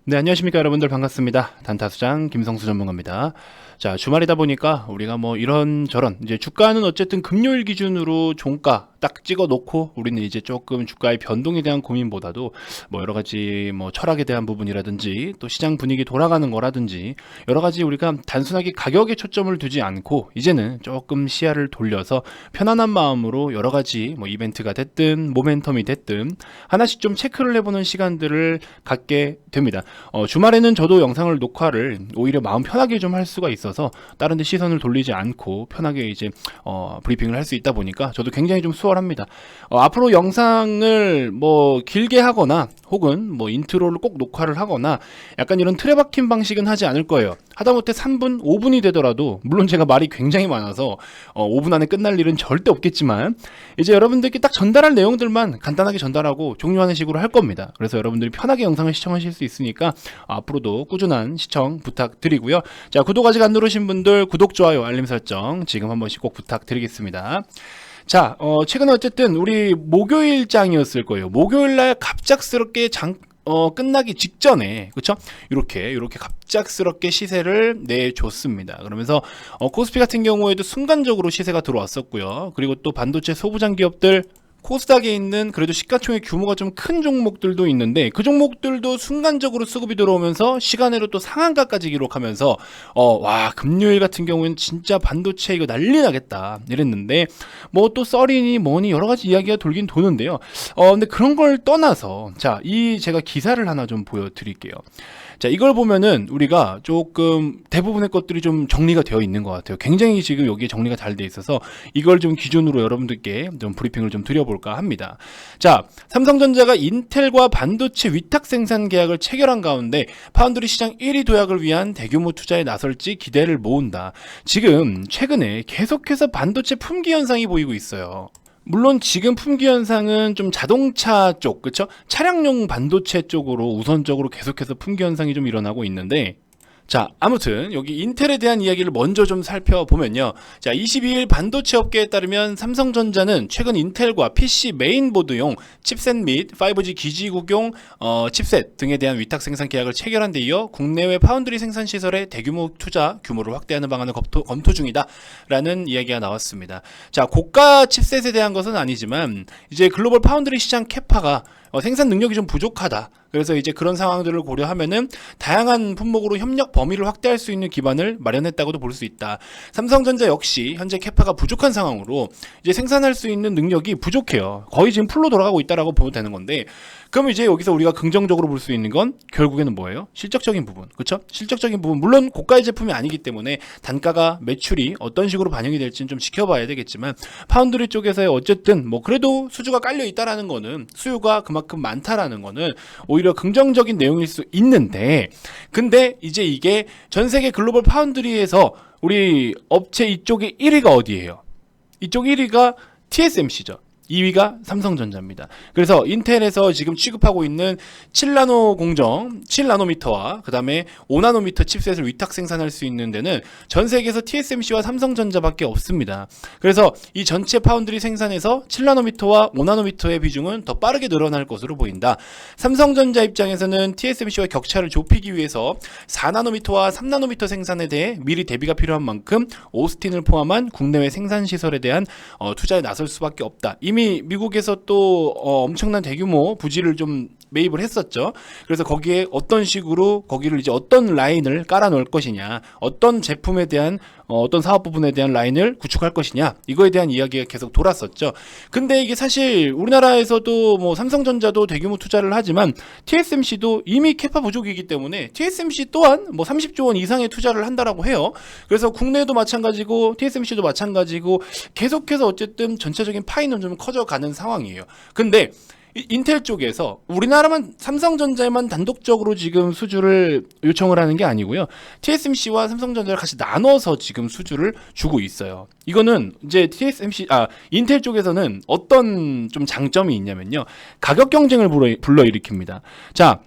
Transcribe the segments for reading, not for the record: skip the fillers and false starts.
네, 안녕하십니까 여러분들, 반갑습니다. 단타수장 김성수 전문가입니다. 자, 주말이다 보니까 우리가 뭐 이런저런 이제 주가는 어쨌든 금요일 기준으로 종가 딱 찍어 놓고 우리는 이제 조금 주가의 변동에 대한 고민보다도 뭐 여러 가지 뭐 철학에 대한 부분이라든지 또 시장 분위기 돌아가는 거라든지 여러 가지 우리가 단순하게 가격에 초점을 두지 않고 이제는 조금 시야를 돌려서 편안한 마음으로 여러 가지 뭐 이벤트가 됐든 모멘텀이 됐든 하나씩 좀 체크를 해보는 시간들을 갖게 됩니다. 주말에는 저도 영상을 녹화를 오히려 마음 편하게 좀 할 수가 있어서 다른 데 시선을 돌리지 않고 편하게 이제 브리핑을 할 수 있다 보니까 저도 굉장히 좀 수월합니다. 앞으로 영상을 뭐 길게 하거나 혹은 뭐 인트로를 꼭 녹화를 하거나 약간 이런 틀에 박힌 방식은 하지 않을 거예요. 하다못해 3분, 5분이 되더라도 물론 제가 말이 굉장히 많아서 5분 안에 끝날 일은 절대 없겠지만 이제 여러분들께 딱 전달할 내용들만 간단하게 전달하고 종료하는 식으로 할 겁니다. 그래서 여러분들이 편하게 영상을 시청하실 수 있으니까 앞으로도 꾸준한 시청 부탁드리고요. 자, 구독 아직 안 누르신 분들 구독, 좋아요, 알림 설정 지금 한 번씩 꼭 부탁드리겠습니다. 자, 최근에 어쨌든 우리 목요일장이었을 거예요. 목요일날 갑작스럽게 끝나기 직전에, 그쵸? 이렇게 갑작스럽게 시세를 내줬습니다. 그러면서, 코스피 같은 경우에도 순간적으로 시세가 들어왔었고요. 그리고 또 반도체 소부장 기업들, 코스닥에 있는 그래도 시가총액 규모가 좀 큰 종목들도 있는데 그 종목들도 순간적으로 수급이 들어오면서 시간으로 또 상한가까지 기록하면서 와, 금요일 같은 경우에는 진짜 반도체 이거 난리 나겠다 이랬는데 뭐 또 썰이니 뭐니 여러 가지 이야기가 돌긴 도는데요. 근데 그런 걸 떠나서 자, 제가 기사를 하나 좀 보여드릴게요. 자, 이걸 보면은 우리가 조금 대부분의 것들이 좀 정리가 되어 있는 것 같아요. 굉장히 지금 여기에 정리가 잘 돼 있어서 이걸 좀 기준으로 여러분들께 좀 브리핑을 좀 드려볼까 합니다. 자, 삼성전자가 인텔과 반도체 위탁 생산 계약을 체결한 가운데 파운드리 시장 1위 도약을 위한 대규모 투자에 나설지 기대를 모은다. 지금 최근에 계속해서 반도체 품귀 현상이 보이고 있어요. 물론 지금 품귀 현상은 좀 자동차 쪽, 그쵸? 차량용 반도체 쪽으로 우선적으로 계속해서 품귀 현상이 좀 일어나고 있는데 자, 아무튼 여기 인텔에 대한 이야기를 먼저 좀 살펴보면요. 자, 22일 반도체 업계에 따르면 삼성전자는 최근 인텔과 PC 메인보드용 칩셋 및 5G 기지국용 칩셋 등에 대한 위탁 생산 계약을 체결한 데 이어 국내외 파운드리 생산 시설에 대규모 투자 규모를 확대하는 방안을 검토 중이다 라는 이야기가 나왔습니다. 자, 고가 칩셋에 대한 것은 아니지만 이제 글로벌 파운드리 시장 캐파가 생산 능력이 좀 부족하다. 그래서 이제 그런 상황들을 고려하면은 다양한 품목으로 협력 범위를 확대할 수 있는 기반을 마련했다고도 볼 수 있다. 삼성전자 역시 현재 캐파가 부족한 상황으로 이제 생산할 수 있는 능력이 부족해요. 거의 지금 풀로 돌아가고 있다라고 보면 되는 건데, 그럼 이제 여기서 우리가 긍정적으로 볼 수 있는 건 결국에는 뭐예요? 실적적인 부분, 그렇죠? 실적적인 부분, 물론 고가의 제품이 아니기 때문에 단가가 매출이 어떤 식으로 반영이 될지는 좀 지켜봐야 되겠지만 파운드리 쪽에서의 어쨌든 뭐 그래도 수주가 깔려 있다라는 거는 수요가 그만큼 많다라는 거는 오히려 긍정적인 내용일 수 있는데, 근데 이제 이게 전 세계 글로벌 파운드리에서 우리 업체 이쪽에 1위가 어디예요? 이쪽 1위가 TSMC죠. 2위가 삼성전자입니다. 그래서 인텔에서 지금 취급하고 있는 7나노 공정, 7나노미터와 그 다음에 5나노미터 칩셋을 위탁 생산할 수 있는 데는 전 세계에서 TSMC와 삼성전자밖에 없습니다. 그래서 이 전체 파운드리 생산에서 7나노미터와 5나노미터의 비중은 더 빠르게 늘어날 것으로 보인다. 삼성전자 입장에서는 TSMC와 격차를 좁히기 위해서 4나노미터와 3나노미터 생산에 대해 미리 대비가 필요한 만큼 오스틴을 포함한 국내외 생산 시설에 대한 투자에 나설 수밖에 없다. 이미 미국에서 또 엄청난 대규모 부지를 좀 매입을 했었죠. 그래서 거기에 어떤 식으로 거기를 이제 어떤 라인을 깔아 놓을 것이냐, 어떤 제품에 대한 어떤 사업 부분에 대한 라인을 구축할 것이냐, 이거에 대한 이야기가 계속 돌았었죠. 근데 이게 사실 우리나라에서도 뭐 삼성전자도 대규모 투자를 하지만 TSMC도 이미 캐파 부족이기 때문에 TSMC 또한 뭐 30조 원 이상의 투자를 한다라고 해요. 그래서 국내도 마찬가지고 TSMC도 마찬가지고 계속해서 어쨌든 전체적인 파이는 좀 커져가는 상황이에요. 근데 인텔 쪽에서 우리나라만 삼성전자에만 단독적으로 지금 수주를 요청을 하는 게 아니고요. TSMC와 삼성전자를 같이 나눠서 지금 수주를 주고 있어요. 이거는 이제 인텔 쪽에서는 어떤 좀 장점이 있냐면요. 가격 경쟁을 불러일으킵니다. 자,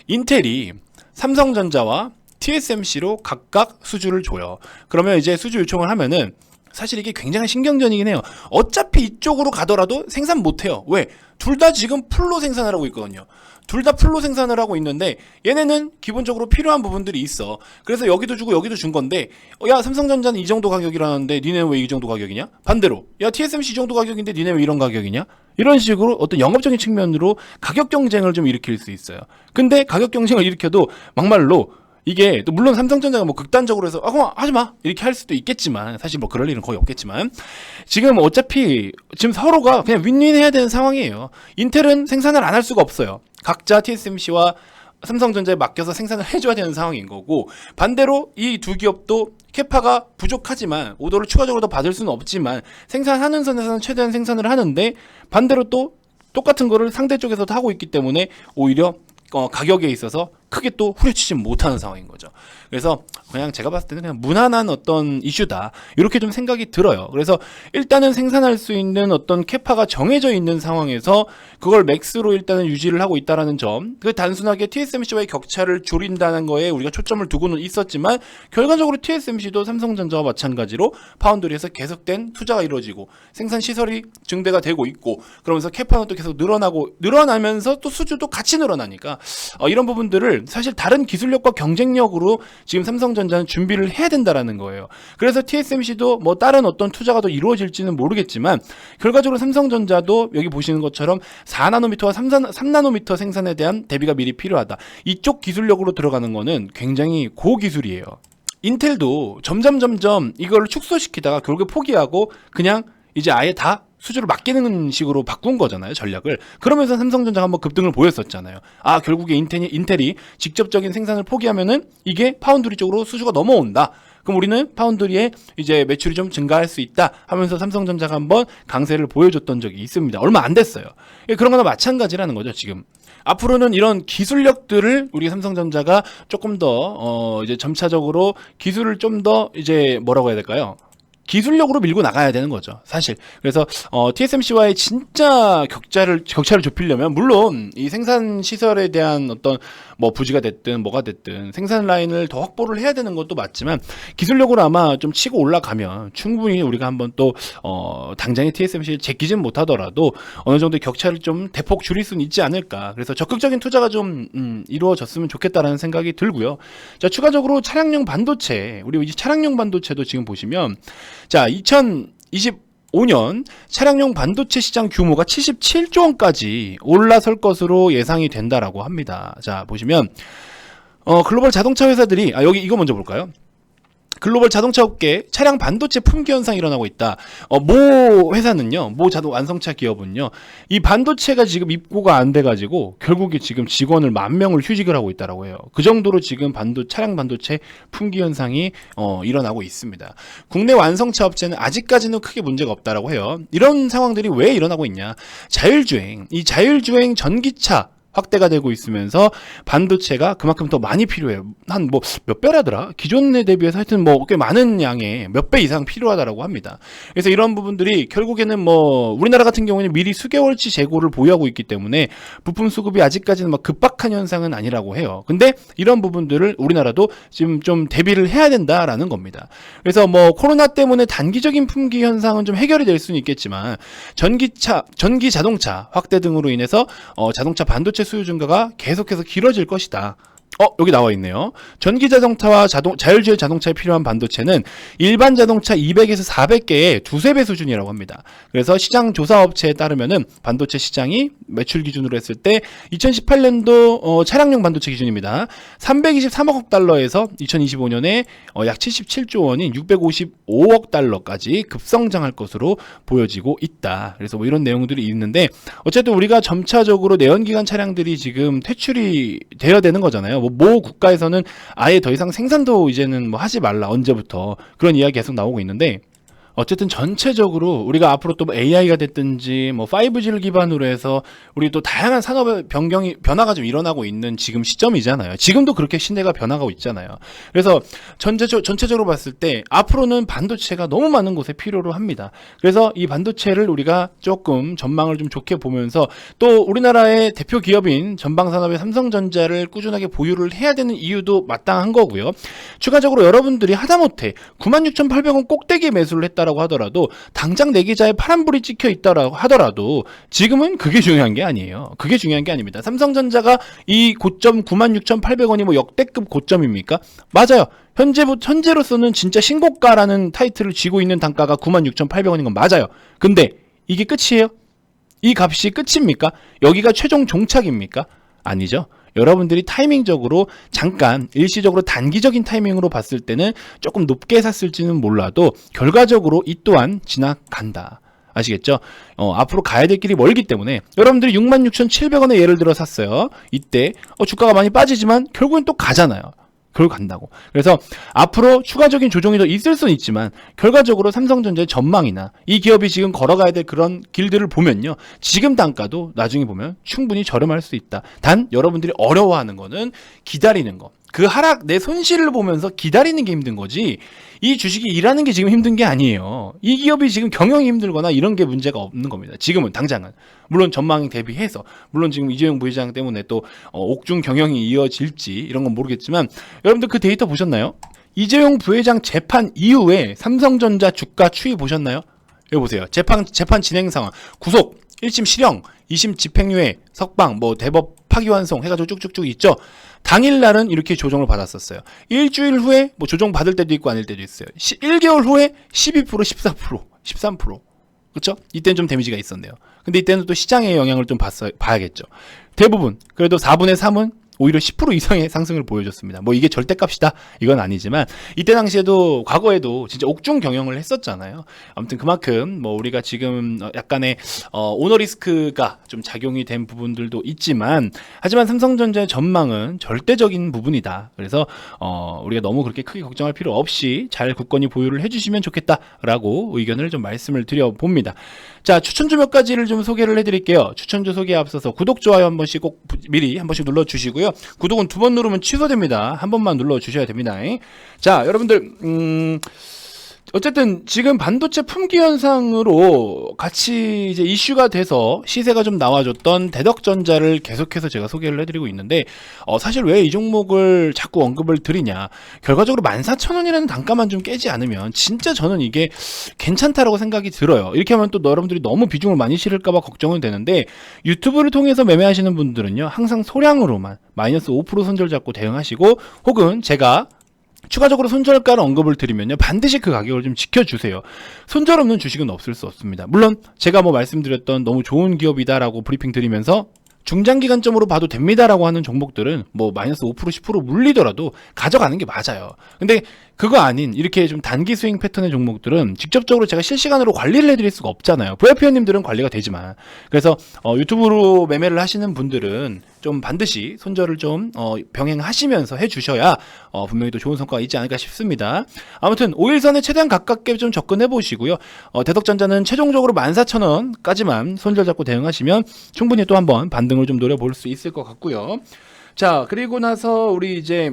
인텔이 삼성전자와 TSMC로 각각 수주를 줘요. 그러면 이제 수주 요청을 하면은 사실 이게 굉장히 신경전이긴 해요. 어차피 이쪽으로 가더라도 생산 못해요. 왜? 둘 다 지금 풀로 생산을 하고 있거든요. 둘 다 풀로 생산을 하고 있는데 얘네는 기본적으로 필요한 부분들이 있어. 그래서 여기도 주고 여기도 준 건데 야 삼성전자는 이 정도 가격이라는데 니네는 왜 이 정도 가격이냐? 반대로 야 TSMC 이 정도 가격인데 니네 왜 이런 가격이냐? 이런 식으로 어떤 영업적인 측면으로 가격 경쟁을 좀 일으킬 수 있어요. 근데 가격 경쟁을 일으켜도 막말로 이게 또 물론 삼성전자가 뭐 극단적으로 해서 그럼 하지마 이렇게 할 수도 있겠지만 사실 뭐 그럴 일은 거의 없겠지만 지금 어차피 지금 서로가 그냥 윈윈 해야 되는 상황이에요. 인텔은 생산을 안 할 수가 없어요. 각자 TSMC와 삼성전자에 맡겨서 생산을 해줘야 되는 상황인 거고, 반대로 이 두 기업도 캐파가 부족하지만 오더를 추가적으로 더 받을 수는 없지만 생산하는 선에서는 최대한 생산을 하는데 반대로 또 똑같은 거를 상대 쪽에서도 하고 있기 때문에 오히려 가격에 있어서 크게 또 후려치지 못하는 상황인 거죠. 그래서 그냥 제가 봤을 때는 그냥 무난한 어떤 이슈다 이렇게 좀 생각이 들어요. 그래서 일단은 생산할 수 있는 어떤 캐파가 정해져 있는 상황에서 그걸 맥스로 일단은 유지를 하고 있다라는 점, 그 단순하게 TSMC와의 격차를 줄인다는 거에 우리가 초점을 두고는 있었지만 결과적으로 TSMC도 삼성전자와 마찬가지로 파운드리에서 계속된 투자가 이루어지고 생산 시설이 증대가 되고 있고 그러면서 캐파는 또 계속 늘어나면서 또 수주도 같이 늘어나니까 이런 부분들을 사실 다른 기술력과 경쟁력으로 지금 삼성전자는 준비를 해야 된다라는 거예요. 그래서 TSMC도 뭐 다른 어떤 투자가 더 이루어질지는 모르겠지만 결과적으로 삼성전자도 여기 보시는 것처럼 4나노미터와 3나노미터 생산에 대한 대비가 미리 필요하다. 이쪽 기술력으로 들어가는 거는 굉장히 고기술이에요. 인텔도 점점 이걸 축소시키다가 결국에 포기하고 그냥 이제 아예 다 수주를 맡기는 식으로 바꾼 거잖아요, 전략을. 그러면서 삼성전자가 한번 급등을 보였었잖아요. 결국에 인텔이 직접적인 생산을 포기하면은 이게 파운드리 쪽으로 수주가 넘어온다. 그럼 우리는 파운드리에 이제 매출이 좀 증가할 수 있다 하면서 삼성전자가 한번 강세를 보여줬던 적이 있습니다. 얼마 안 됐어요. 그런 거나 마찬가지라는 거죠, 지금. 앞으로는 이런 기술력들을 우리 삼성전자가 조금 더 이제 점차적으로 기술을 좀 더 이제 뭐라고 해야 될까요? 기술력으로 밀고 나가야 되는 거죠, 사실. 그래서 TSMC와의 진짜 격차를 좁히려면 물론 이 생산 시설에 대한 어떤 뭐 부지가 됐든 뭐가 됐든 생산 라인을 더 확보를 해야 되는 것도 맞지만 기술력으로 아마 좀 치고 올라가면 충분히 우리가 한번 또 당장의 TSMC를 제끼진 못하더라도 어느 정도 격차를 좀 대폭 줄일 수는 있지 않을까. 그래서 적극적인 투자가 좀 이루어졌으면 좋겠다라는 생각이 들고요. 자, 추가적으로 차량용 반도체, 우리 이제 차량용 반도체도 지금 보시면 자, 2025년 차량용 반도체 시장 규모가 77조 원까지 올라설 것으로 예상이 된다라고 합니다. 자, 보시면 글로벌 자동차 회사들이 여기 이거 먼저 볼까요? 글로벌 자동차 업계 차량 반도체 품귀 현상이 일어나고 있다. 모 회사는요, 모 자동 완성차 기업은요, 이 반도체가 지금 입고가 안 돼가지고 결국에 지금 직원을 10,000명을 휴직을 하고 있다라고 해요. 그 정도로 지금 차량 반도체 품귀 현상이 일어나고 있습니다. 국내 완성차 업체는 아직까지는 크게 문제가 없다라고 해요. 이런 상황들이 왜 일어나고 있냐? 이 자율주행 전기차 확대가 되고 있으면서 반도체가 그만큼 더 많이 필요해요. 한 뭐 몇 배라더라? 기존에 대비해서 하여튼 뭐 꽤 많은 양의 몇 배 이상 필요하다라고 합니다. 그래서 이런 부분들이 결국에는 뭐 우리나라 같은 경우는 미리 수개월치 재고를 보유하고 있기 때문에 부품 수급이 아직까지는 막 급박한 현상은 아니라고 해요. 근데 이런 부분들을 우리나라도 지금 좀 대비를 해야 된다라는 겁니다. 그래서 뭐 코로나 때문에 단기적인 품귀 현상은 좀 해결이 될 수는 있겠지만 전기 자동차 확대 등으로 인해서 자동차 반도체 수요 증가가 계속해서 길어질 것이다. 여기 나와 있네요. 전기 자동차와 자율주행 자동차에 필요한 반도체는 일반 자동차 200에서 400개의 두세 배 수준이라고 합니다. 그래서 시장 조사 업체에 따르면은 반도체 시장이 매출 기준으로 했을 때 2018년도 차량용 반도체 기준입니다. 323억 달러에서 2025년에 약 77조 원인 655억 달러까지 급성장할 것으로 보여지고 있다. 그래서 뭐 이런 내용들이 있는데 어쨌든 우리가 점차적으로 내연기관 차량들이 지금 퇴출이 되어야 되는 거잖아요. 모 국가에서는 아예 더 이상 생산도 이제는 뭐 하지 말라, 언제부터 그런 이야기 계속 나오고 있는데 어쨌든 전체적으로 우리가 앞으로 또 AI가 됐든지 뭐 5G를 기반으로 해서 우리 또 다양한 산업의 변화가 좀 일어나고 있는 지금 시점이잖아요. 지금도 그렇게 시대가 변화하고 있잖아요. 그래서 전체적으로 봤을 때 앞으로는 반도체가 너무 많은 곳에 필요로 합니다. 그래서 이 반도체를 우리가 조금 전망을 좀 좋게 보면서 또 우리나라의 대표 기업인 전방산업의 삼성전자를 꾸준하게 보유를 해야 되는 이유도 마땅한 거고요. 추가적으로 여러분들이 하다못해 96,800원 꼭대기 매수를 했다라 있다라고 하더라도 당장 내 계좌에 파란불이 찍혀 있다라고 하더라도 지금은 그게 중요한 게 아니에요. 그게 중요한 게 아닙니다. 삼성전자가 이 고점 96,800원이 뭐 역대급 고점입니까? 맞아요. 현재로서는 진짜 신고가라는 타이틀을 쥐고 있는 단가가 96,800원인 건 맞아요. 근데 이게 끝이에요? 이 값이 끝입니까? 여기가 최종 종착입니까? 아니죠. 여러분들이 타이밍적으로 잠깐 일시적으로 단기적인 타이밍으로 봤을 때는 조금 높게 샀을지는 몰라도 결과적으로 이 또한 지나간다. 아시겠죠? 앞으로 가야 될 길이 멀기 때문에 여러분들이 66,700원에 예를 들어 샀어요. 이때 주가가 많이 빠지지만 결국엔 또 가잖아요. 그걸 간다고. 그래서 앞으로 추가적인 조정이 더 있을 수는 있지만 결과적으로 삼성전자의 전망이나 이 기업이 지금 걸어가야 될 그런 길들을 보면요. 지금 단가도 나중에 보면 충분히 저렴할 수 있다. 단 여러분들이 어려워하는 거는 기다리는 거. 그 하락, 내 손실을 보면서 기다리는 게 힘든 거지 이 주식이 일하는 게 지금 힘든 게 아니에요. 이 기업이 지금 경영이 힘들거나 이런 게 문제가 없는 겁니다. 지금은 당장은. 물론 전망 대비해서 물론 지금 이재용 부회장 때문에 또 옥중 경영이 이어질지 이런 건 모르겠지만 여러분들 그 데이터 보셨나요? 이재용 부회장 재판 이후에 삼성전자 주가 추이 보셨나요? 여기 보세요. 재판 진행 상황, 구속, 1심 실형, 2심 집행유예, 석방, 뭐 대법 파기환송 해가지고 쭉쭉쭉 있죠. 당일날은 이렇게 조정을 받았었어요. 일주일 후에 뭐 조정 받을 때도 있고 아닐 때도 있어요. 1개월 후에 12%, 14%, 13%. 그렇죠? 이때는 좀 데미지가 있었네요. 근데 이때는 또 시장의 영향을 좀 봐야겠죠. 대부분 그래도 4분의 3은 오히려 10% 이상의 상승을 보여줬습니다. 뭐 이게 절대값이다 이건 아니지만 이때 당시에도 과거에도 진짜 옥중 경영을 했었잖아요. 아무튼 그만큼 뭐 우리가 지금 약간의 오너리스크가 좀 작용이 된 부분들도 있지만 하지만 삼성전자의 전망은 절대적인 부분이다. 그래서 우리가 너무 그렇게 크게 걱정할 필요 없이 잘 굳건히 보유를 해주시면 좋겠다라고 의견을 좀 말씀을 드려봅니다. 자, 추천주 몇 가지를 좀 소개를 해드릴게요. 추천주 소개에 앞서서 구독, 좋아요 한 번씩 꼭 미리 한 번씩 눌러주시고요. 구독은 2번 누르면 취소됩니다. 한 번만 눌러주셔야 됩니다. 자, 여러분들 어쨌든 지금 반도체 품귀 현상으로 같이 이제 이슈가 돼서 시세가 좀 나와줬던 대덕전자를 계속해서 제가 소개를 해드리고 있는데 사실 왜 이 종목을 자꾸 언급을 드리냐, 결과적으로 14,000원이라는 단가만 좀 깨지 않으면 진짜 저는 이게 괜찮다라고 생각이 들어요. 이렇게 하면 또 여러분들이 너무 비중을 많이 실을까봐 걱정은 되는데 유튜브를 통해서 매매하시는 분들은요 항상 소량으로만 마이너스 5% 손절 잡고 대응하시고, 혹은 제가 추가적으로 손절가를 언급을 드리면요 반드시 그 가격을 좀 지켜주세요. 손절 없는 주식은 없을 수 없습니다. 물론 제가 뭐 말씀드렸던 너무 좋은 기업이다라고 브리핑 드리면서 중장기관점으로 봐도 됩니다라고 하는 종목들은 뭐 마이너스 5% 10% 물리더라도 가져가는 게 맞아요. 근데 그거 아닌 이렇게 좀 단기 스윙 패턴의 종목들은 직접적으로 제가 실시간으로 관리를 해드릴 수가 없잖아요. VIP원님들은 관리가 되지만. 그래서 유튜브로 매매를 하시는 분들은 좀 반드시 손절을 좀 병행하시면서 해주셔야 분명히 또 좋은 성과가 있지 않을까 싶습니다. 아무튼 5일선에 최대한 가깝게 좀 접근해 보시고요. 대덕전자는 최종적으로 14,000원까지만 손절 잡고 대응하시면 충분히 또 한번 반등을 좀 노려볼 수 있을 것 같고요. 자, 그리고 나서 우리 이제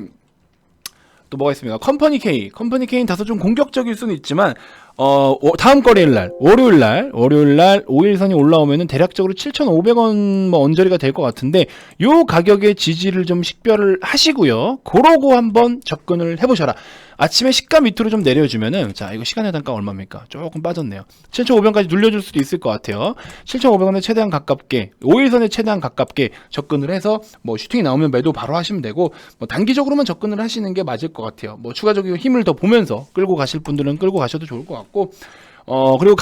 또 뭐가 있습니까? 컴퍼니 K는 다소 좀 공격적일 수는 있지만 다음 거래일 날 월요일 날 5일선이 올라오면은 대략적으로 7,500원 뭐 언저리가 될 것 같은데 요 가격의 지지를 좀 식별을 하시고요. 그러고 한번 접근을 해보셔라. 아침에 시가 밑으로 좀 내려주면은, 자, 이거 시간의 단가 얼마입니까? 조금 빠졌네요. 7,500원까지 눌려줄 수도 있을 것 같아요. 7,500원에 최대한 가깝게, 5일선에 최대한 가깝게 접근을 해서 뭐 슈팅이 나오면 매도 바로 하시면 되고, 뭐 단기적으로만 접근을 하시는 게 맞을 것 같아요. 뭐 추가적인 힘을 더 보면서 끌고 가실 분들은 끌고 가셔도 좋을 것 같고, 그리고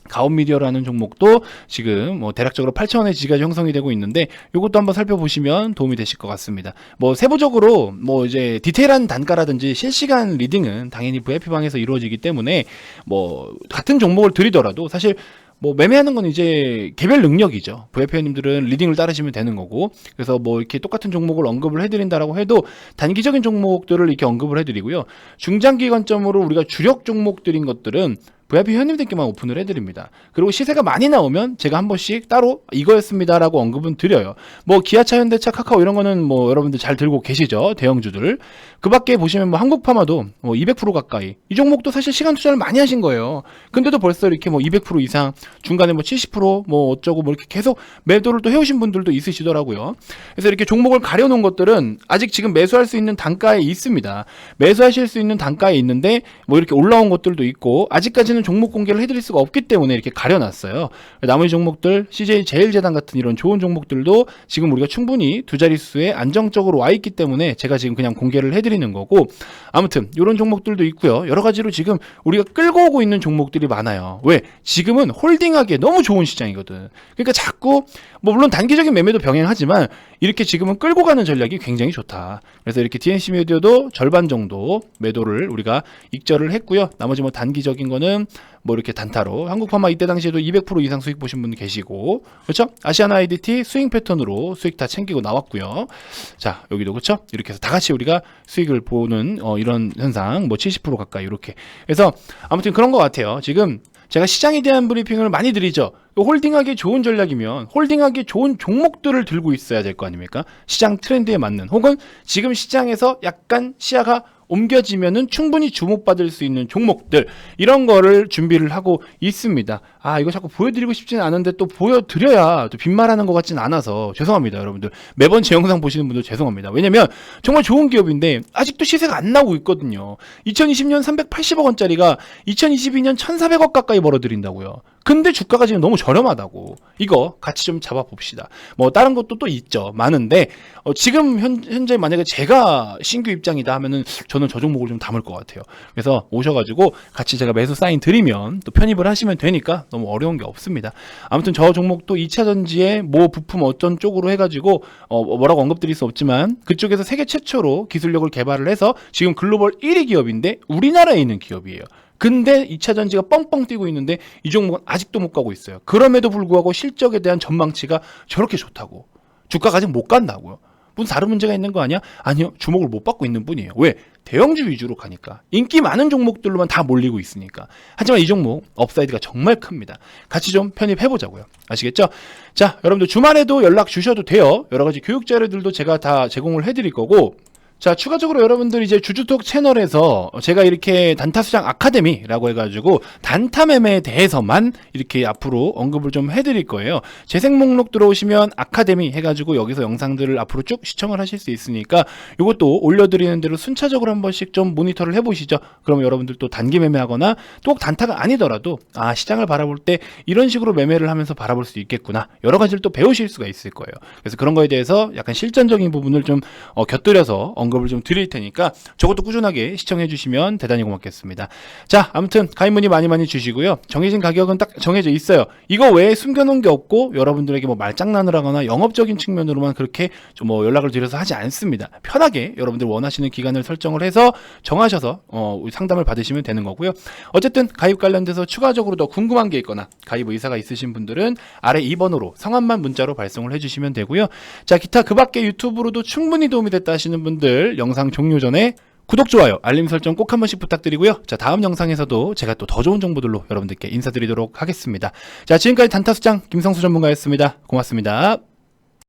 가온미디어라는 종목도 지금 뭐 대략적으로 8,000원의 지지가 형성이 되고 있는데 이것도 한번 살펴보시면 도움이 되실 것 같습니다. 뭐 세부적으로 뭐 이제 디테일한 단가라든지 실시간 리딩은 당연히 VIP방에서 이루어지기 때문에 뭐 같은 종목을 드리더라도 사실 뭐 매매하는 건 이제 개별 능력이죠. VIP님들은 리딩을 따르시면 되는 거고, 그래서 뭐 이렇게 똑같은 종목을 언급을 해드린다라고 해도 단기적인 종목들을 이렇게 언급을 해드리고요. 중장기 관점으로 우리가 주력 종목들인 것들은 VIP 회원님들께만 오픈을 해드립니다. 그리고 시세가 많이 나오면 제가 한 번씩 따로 이거였습니다라고 언급은 드려요. 뭐 기아차, 현대차, 카카오 이런 거는 뭐 여러분들 잘 들고 계시죠, 대형주들. 그 밖에 보시면 뭐 한국파마도 뭐 200% 가까이, 이 종목도 사실 시간 투자를 많이 하신 거예요. 근데도 벌써 이렇게 뭐 200% 이상, 중간에 뭐 70% 어쩌고 뭐 이렇게 계속 매도를 또 해오신 분들도 있으시더라고요. 그래서 이렇게 종목을 가려놓은 것들은 아직 지금 매수할 수 있는 단가에 있습니다. 매수하실 수 있는 단가에 있는데 뭐 이렇게 올라온 것들도 있고, 아직까지는 종목 공개를 해드릴 수가 없기 때문에 이렇게 가려놨어요. 나머지 종목들, CJ 제일제당 같은 이런 좋은 종목들도 지금 우리가 충분히 두 자릿수에 안정적으로 와 있기 때문에 제가 지금 그냥 공개를 해드리는 거고, 아무튼 이런 종목들도 있고요. 여러 가지로 지금 우리가 끌고 오고 있는 종목들이 많아요. 왜? 지금은 홀딩하기에 너무 좋은 시장이거든. 그러니까 자꾸 뭐 물론 단기적인 매매도 병행하지만 이렇게 지금은 끌고 가는 전략이 굉장히 좋다. 그래서 이렇게 DNC 미디어도 절반 정도 매도를 우리가 익절을 했고요. 나머지 뭐 단기적인 거는 뭐 이렇게 단타로, 한국파마 이때 당시에도 200% 이상 수익 보신 분 계시고, 그렇죠? 아시아나 IDT 스윙 패턴으로 수익 다 챙기고 나왔고요. 자, 여기도 그렇죠? 이렇게 해서 다 같이 우리가 수익을 보는 이런 현상, 뭐 70% 가까이 이렇게. 그래서 아무튼 그런 것 같아요. 지금 제가 시장에 대한 브리핑을 많이 드리죠. 홀딩하기 좋은 전략이면 홀딩하기 좋은 종목들을 들고 있어야 될 거 아닙니까? 시장 트렌드에 맞는, 혹은 지금 시장에서 약간 시야가 옮겨지면은 충분히 주목받을 수 있는 종목들, 이런 거를 준비를 하고 있습니다. 아, 이거 자꾸 보여드리고 싶지는 않은데 또 보여드려야 또 빈말하는 것 같진 않아서 죄송합니다, 여러분들. 매번 제 영상 보시는 분들 죄송합니다. 왜냐면 정말 좋은 기업인데 아직도 시세가 안 나오고 있거든요. 2020년 380억 원짜리가 2022년 1,400억 가까이 벌어들인다고요. 근데 주가가 지금 너무 저렴하다고. 이거 같이 좀 잡아봅시다. 뭐 다른 것도 또 있죠, 많은데 지금 현재 만약에 제가 신규 입장이다 하면은 저는 저 종목을 좀 담을 것 같아요. 그래서 오셔가지고 같이 제가 매수 사인 드리면 또 편입을 하시면 되니까 너무 어려운 게 없습니다. 아무튼 저 종목도 2차전지에 뭐 부품 어떤 쪽으로 해가지고 뭐라고 언급드릴 수 없지만 그쪽에서 세계 최초로 기술력을 개발을 해서 지금 글로벌 1위 기업인데 우리나라에 있는 기업이에요. 근데 2차 전지가 뻥뻥 뛰고 있는데 이 종목은 아직도 못 가고 있어요. 그럼에도 불구하고 실적에 대한 전망치가 저렇게 좋다고. 주가가 아직 못 간다고요. 무슨 다른 문제가 있는 거 아니야? 아니요. 주목을 못 받고 있는 뿐이에요. 왜? 대형주 위주로 가니까. 인기 많은 종목들로만 다 몰리고 있으니까. 하지만 이 종목 업사이드가 정말 큽니다. 같이 좀 편입해보자고요. 아시겠죠? 자, 여러분들 주말에도 연락 주셔도 돼요. 여러 가지 교육 자료들도 제가 다 제공을 해드릴 거고, 자, 추가적으로 여러분들 이제 주주톡 채널에서 제가 이렇게 단타수장 아카데미라고 해가지고 단타 매매에 대해서만 이렇게 앞으로 언급을 좀 해드릴 거예요. 재생 목록 들어오시면 아카데미 해가지고 여기서 영상들을 앞으로 쭉 시청을 하실 수 있으니까 이것도 올려드리는 대로 순차적으로 한 번씩 좀 모니터를 해보시죠. 그러면 여러분들 또 단기 매매하거나 또 단타가 아니더라도 아, 시장을 바라볼 때 이런 식으로 매매를 하면서 바라볼 수 있겠구나. 여러 가지를 또 배우실 수가 있을 거예요. 그래서 그런 거에 대해서 약간 실전적인 부분을 좀 곁들여서 언급을 좀 드릴 테니까 저것도 꾸준하게 시청해 주시면 대단히 고맙겠습니다. 자, 아무튼 가입 문의 많이 주시고요. 정해진 가격은 딱 정해져 있어요. 이거 외에 숨겨놓은 게 없고 여러분들에게 뭐 말장난을 하거나 영업적인 측면으로만 그렇게 좀 뭐 연락을 드려서 하지 않습니다. 편하게 여러분들 원하시는 기간을 설정을 해서 정하셔서 상담을 받으시면 되는 거고요. 어쨌든 가입 관련돼서 추가적으로 더 궁금한 게 있거나 가입 의사가 있으신 분들은 아래 2번으로 성함만 문자로 발송을 해주시면 되고요. 자, 기타 그 밖에 유튜브로도 충분히 도움이 됐다 하시는 분들 영상 종료 전에 구독, 좋아요, 알림 설정 꼭 한 번씩 부탁드리고요. 자, 다음 영상에서도 제가 또 더 좋은 정보들로 여러분들께 인사드리도록 하겠습니다. 자, 지금까지 단타수장 김성수 전문가였습니다. 고맙습니다.